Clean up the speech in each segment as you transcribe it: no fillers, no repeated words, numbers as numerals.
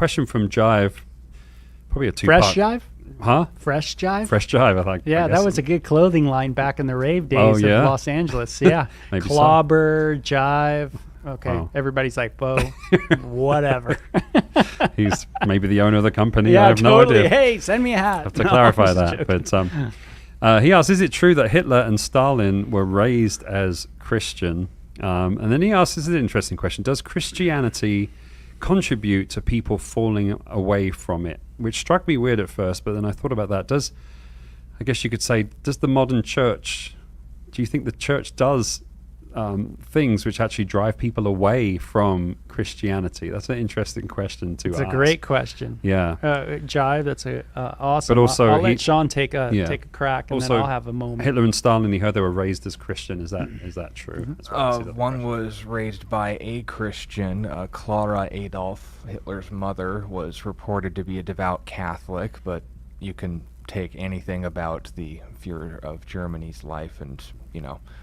question from Jive, probably a two-part. Fresh Jive? Huh? Fresh Jive? Fresh Jive, I think. Yeah, I guess. that was a good clothing line back in the rave days Oh, of yeah? Los Angeles. Yeah. Maybe so. Clobber, Jive. Okay. Wow. Everybody's like, Bo, whatever. He's maybe the owner of the company. Yeah, I have totally. no idea. Hey, send me a hat. I have to No, clarify I'm just that. joking. But he asks, is it true that Hitler and Stalin were raised as Christian? And then he asks, this is an interesting question, does Christianity contribute to people falling away from it? Which struck me weird at first, but then I thought about that. I guess you could say, does the modern church, do you think the church does things which actually drive people away from Christianity? That's an interesting question to ask. It's a great question. Yeah. Jive, that's awesome. But also I'll let Sean take a crack, and Also, then I'll have a moment. Hitler and Stalin, you heard they were raised as Christian. Is that true? That's what I see that One question. was raised by a Christian. Clara Adolph, Hitler's mother, was reported to be a devout Catholic, but you can take anything about the Führer of Germany's life and,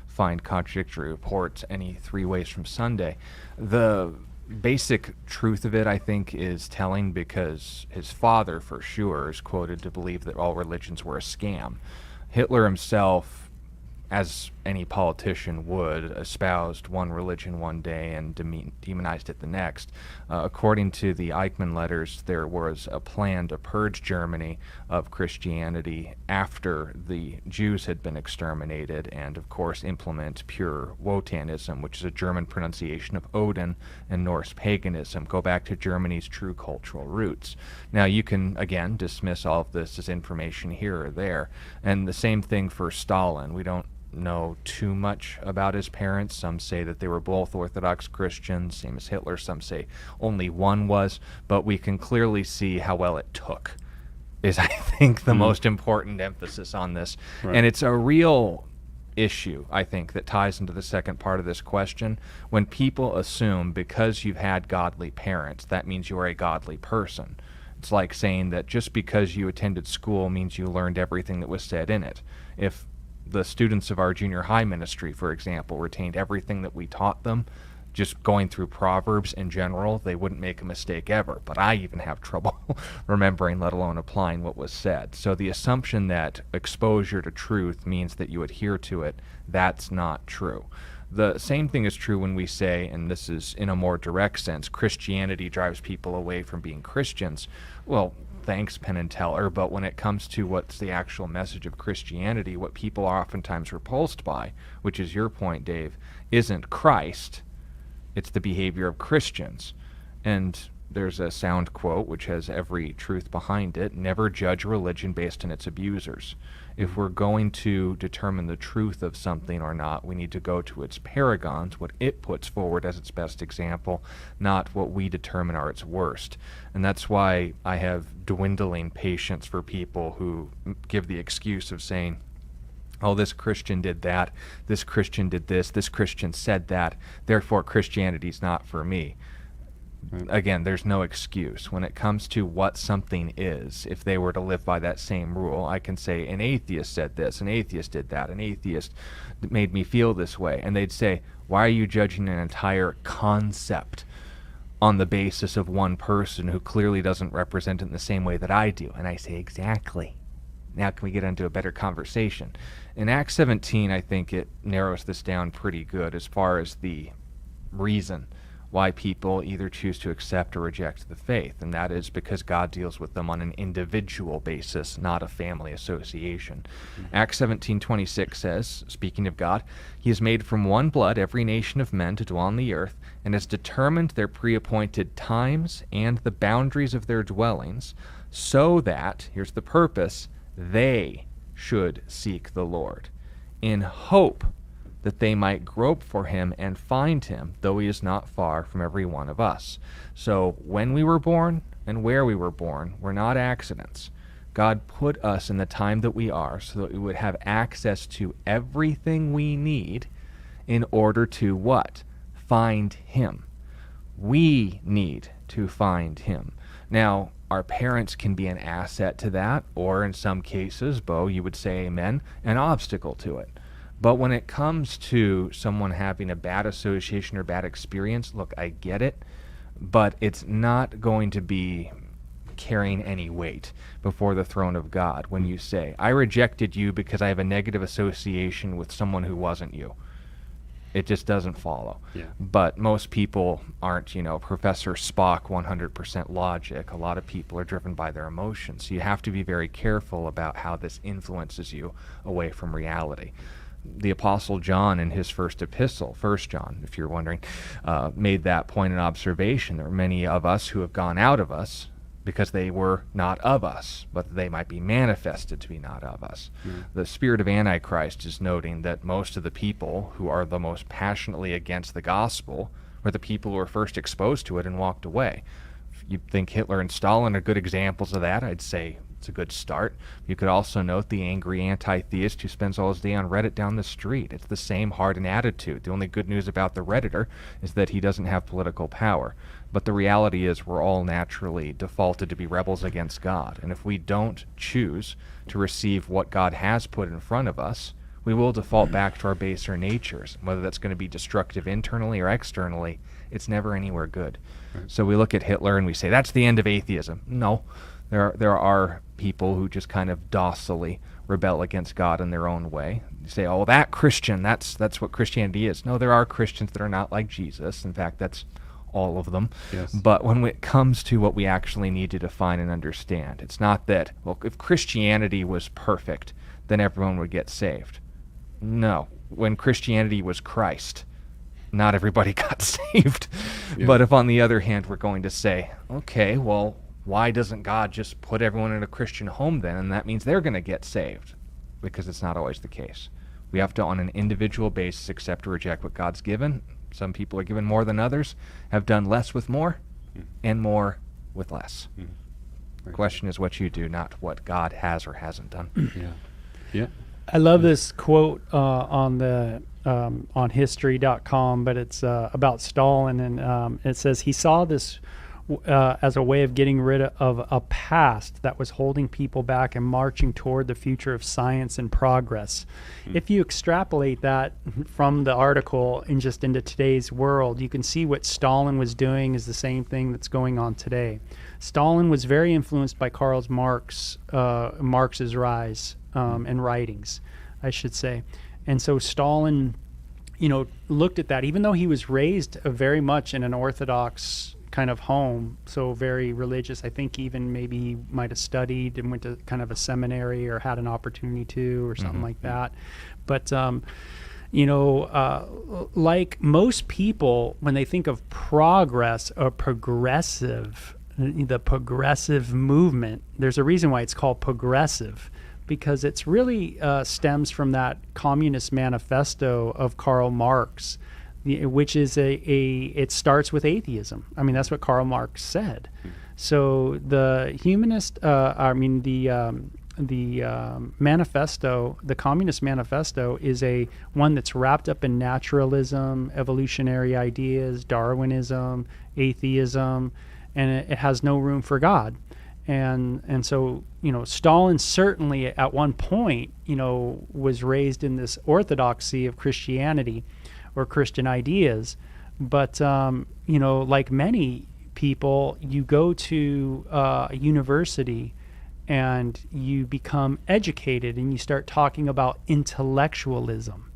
find contradictory reports any 3 ways from Sunday. The basic truth of it, I think, is telling because his father, for sure, is quoted to believe that all religions were a scam. Hitler himself, as any politician would, espoused one religion one day and demonized it the next. According to the Eichmann letters, there was a plan to purge Germany of Christianity after the Jews had been exterminated, and of course implement pure Wotanism, which is a German pronunciation of Odin, and Norse paganism. Go back to Germany's true cultural roots. Now you can, again, dismiss all of this as information here or there, and the same thing for Stalin. We don't know too much about his parents. Some say that they were both Orthodox Christians, same as Hitler. Some say only one was, but we can clearly see how well it took is, I think, the most important emphasis on this. Right. And it's a real issue, I think, that ties into the second part of this question. When people assume because you've had godly parents, that means you are a godly person. It's like saying that just because you attended school means you learned everything that was said in it. If the students of our junior high ministry, for example, retained everything that we taught them, just going through Proverbs in general, they wouldn't make a mistake ever. But I even have trouble remembering, let alone applying what was said. So the assumption that exposure to truth means that you adhere to it, that's not true. The same thing is true when we say, and this is in a more direct sense, Christianity drives people away from being Christians. Well, thanks, Penn and Teller, but when it comes to what's the actual message of Christianity, what people are oftentimes repulsed by, which is your point, Dave, isn't Christ, it's the behavior of Christians. And there's a sound quote which has every truth behind it: never judge religion based on its abusers. If we're going to determine the truth of something or not, we need to go to its paragons, what it puts forward as its best example, not what we determine are its worst. And that's why I have dwindling patience for people who give the excuse of saying, oh, this Christian did that, this Christian did this Christian said that, therefore Christianity's not for me. Again, there's no excuse. When it comes to what something is, if they were to live by that same rule, I can say an atheist said this, an atheist did that, an atheist made me feel this way. And they'd say, why are you judging an entire concept on the basis of one person who clearly doesn't represent it in the same way that I do? And I say, exactly. Now can we get into a better conversation? In Acts 17, I think it narrows this down pretty good as far as the reason why people either choose to accept or reject the faith, and that is because God deals with them on an individual basis, not a family association. Acts 17:26 says, speaking of God, He has made from one blood every nation of men to dwell on the earth, and has determined their pre-appointed times and the boundaries of their dwellings, so that, here's the purpose, they should seek the Lord, in hope that they might grope for Him and find Him, though He is not far from every one of us. So when we were born and where we were born were not accidents. God put us in the time that we are so that we would have access to everything we need in order to what? Find Him. We need to find Him. Now, our parents can be an asset to that, or in some cases, Bo, you would say amen, an obstacle to it. But when it comes to someone having a bad association or bad experience, look, I get it. but it's not going to be carrying any weight before the throne of God when you say, I rejected you because I have a negative association with someone who wasn't you. It just doesn't follow. Yeah. But most people aren't, Professor Spock 100% logic. A lot of people are driven by their emotions. So you have to be very careful about how this influences you away from reality. The Apostle John in his first epistle, 1 John, if you're wondering, made that point and observation. There are many of us who have gone out of us because they were not of us, but they might be manifested to be not of us. The spirit of Antichrist is noting that most of the people who are the most passionately against the gospel were the people who were first exposed to it and walked away. If you think Hitler and Stalin are good examples of that, I'd say it's a good start. You could also note the angry anti-theist who spends all his day on Reddit down the street. It's the same hardened attitude. The only good news about the Redditor is that he doesn't have political power. But the reality is we're all naturally defaulted to be rebels against God. And if we don't choose to receive what God has put in front of us, we will default back to our baser natures. Whether that's going to be destructive internally or externally, it's never anywhere good. Right. So we look at Hitler and we say, that's the end of atheism. No. There are people who just kind of docilely rebel against God in their own way. You say, oh, that Christian, that's what Christianity is. No, there are Christians that are not like Jesus. In fact, that's all of them. Yes. But when it comes to what we actually need to define and understand, it's not that, well, if Christianity was perfect, then everyone would get saved. No. When Christianity was Christ, not everybody got saved. Yeah. But if, on the other hand, we're going to say, okay, well, why doesn't God just put everyone in a Christian home then? And that means they're going to get saved, because it's not always the case. We have to, on an individual basis, accept or reject what God's given. Some people are given more than others, have done less with more, and more with less. The question is what you do, not what God has or hasn't done. Yeah. I love this quote on history.com, but it's about Stalin, and it says he saw this as a way of getting rid of a past that was holding people back and marching toward the future of science and progress. If you extrapolate that from the article and just into today's world, you can see what Stalin was doing is the same thing that's going on today. Stalin was very influenced by Karl Marx's rise and writings, I should say. And so Stalin, looked at that, even though he was raised very much in an Orthodox kind of home, so very religious. I think even maybe he might have studied and went to kind of a seminary or had an opportunity to or something like that. But, like most people, when they think of progress or the progressive movement, there's a reason why it's called progressive, because it's really stems from that Communist Manifesto of Karl Marx, which is it starts with atheism. I mean, that's what Karl Marx said. So the humanist, the manifesto, the Communist Manifesto, is one that's wrapped up in naturalism, evolutionary ideas, Darwinism, atheism, and it has no room for God. And so, Stalin certainly at one point, was raised in this orthodoxy of Christianity or Christian ideas. But, like many people, you go to a university and you become educated and you start talking about intellectualism.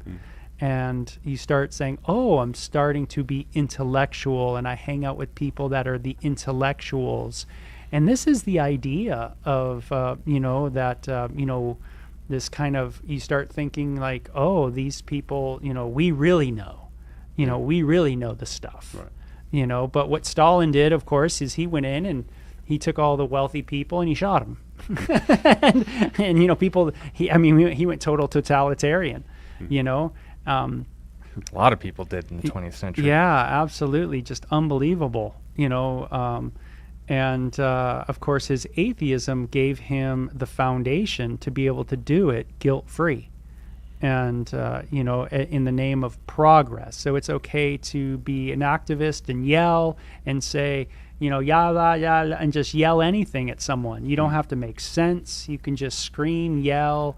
And you start saying, oh, I'm starting to be intellectual, and I hang out with people that are the intellectuals. And this is the idea of, this kind of, you start thinking like, oh, these people, we really know. We really know the stuff. Right. But what Stalin did, of course, is he went in and he took all the wealthy people and he shot them. and people, he went total totalitarian, A lot of people did in the 20th century. Yeah, absolutely. Just unbelievable, And, of course, his atheism gave him the foundation to be able to do it guilt-free and, in the name of progress. So it's okay to be an activist and yell and say, yalla, yalla, and just yell anything at someone. You don't have to make sense. You can just scream, yell,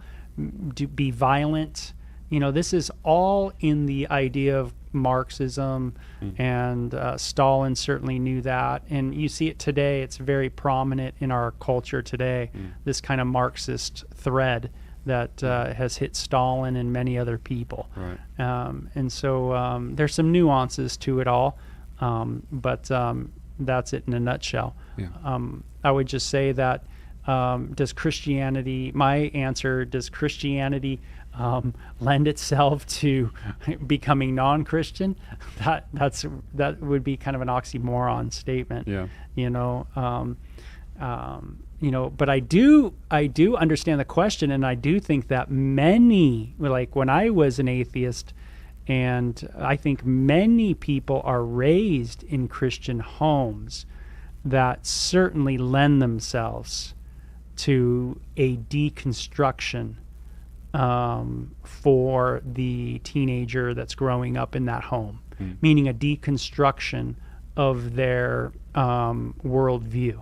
be violent. This is all in the idea of, Marxism, and Stalin certainly knew that. And you see it today. It's very prominent in our culture today, this kind of Marxist thread that has hit Stalin and many other people. Right. And so there's some nuances to it all, but that's it in a nutshell. Yeah. I would just say that does Christianity lend itself to becoming non-Christian? That would be kind of an oxymoron statement. Yeah. But I do understand the question, and I do think that many, like when I was an atheist, and I think many people are raised in Christian homes that certainly lend themselves to a deconstruction for the teenager that's growing up in that home, meaning a deconstruction of their worldview.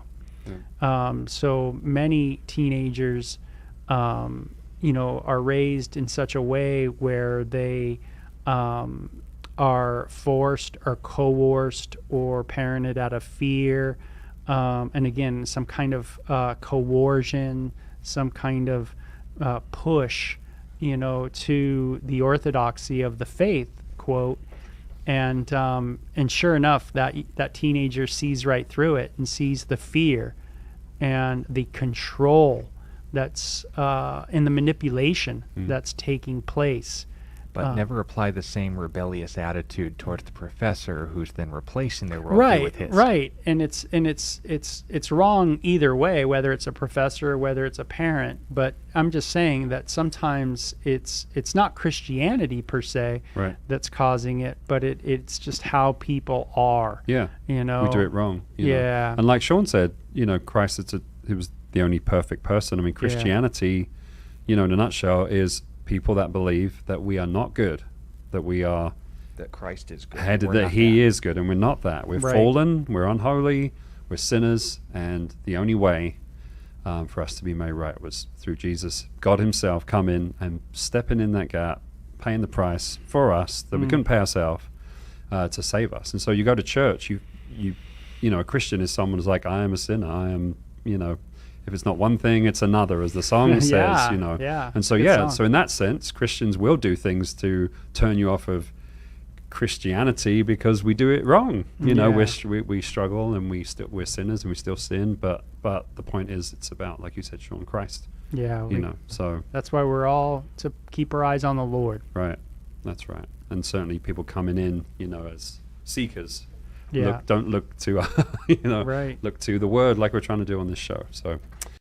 So many teenagers, are raised in such a way where they are forced or coerced or parented out of fear, and again, some kind of coercion, some kind of push, to the orthodoxy of the faith, quote. And sure enough, that teenager sees right through it and sees the fear and the control that's in the manipulation that's taking place. But never apply the same rebellious attitude towards the professor who's then replacing their worldview with his. Right. And it's wrong either way, whether it's a professor or whether it's a parent. But I'm just saying that sometimes it's not Christianity per se that's causing it, but it's just how people are. Yeah. We do it wrong. you know. And like Sean said, Christ, he was the only perfect person. I mean, Christianity, in a nutshell, is people that believe that we are not good, that Christ is good, that he is good, and we're not that. We're fallen, we're unholy, we're sinners, and the only way for us to be made right was through Jesus, God himself, come in and stepping in that gap, paying the price for us that we couldn't pay ourselves to save us. And so you go to church, a Christian is someone who's like, I am a sinner, I am, if it's not one thing, it's another, as the song says, And so, so in that sense, Christians will do things to turn you off of Christianity because we do it wrong. We struggle, and we're sinners and we still sin. But the point is, it's about, like you said, Sean, Christ. Yeah. So that's why we're all to keep our eyes on the Lord. Right. That's right. And certainly people coming in, as seekers. Yeah. Don't look to, look to the word like we're trying to do on this show. So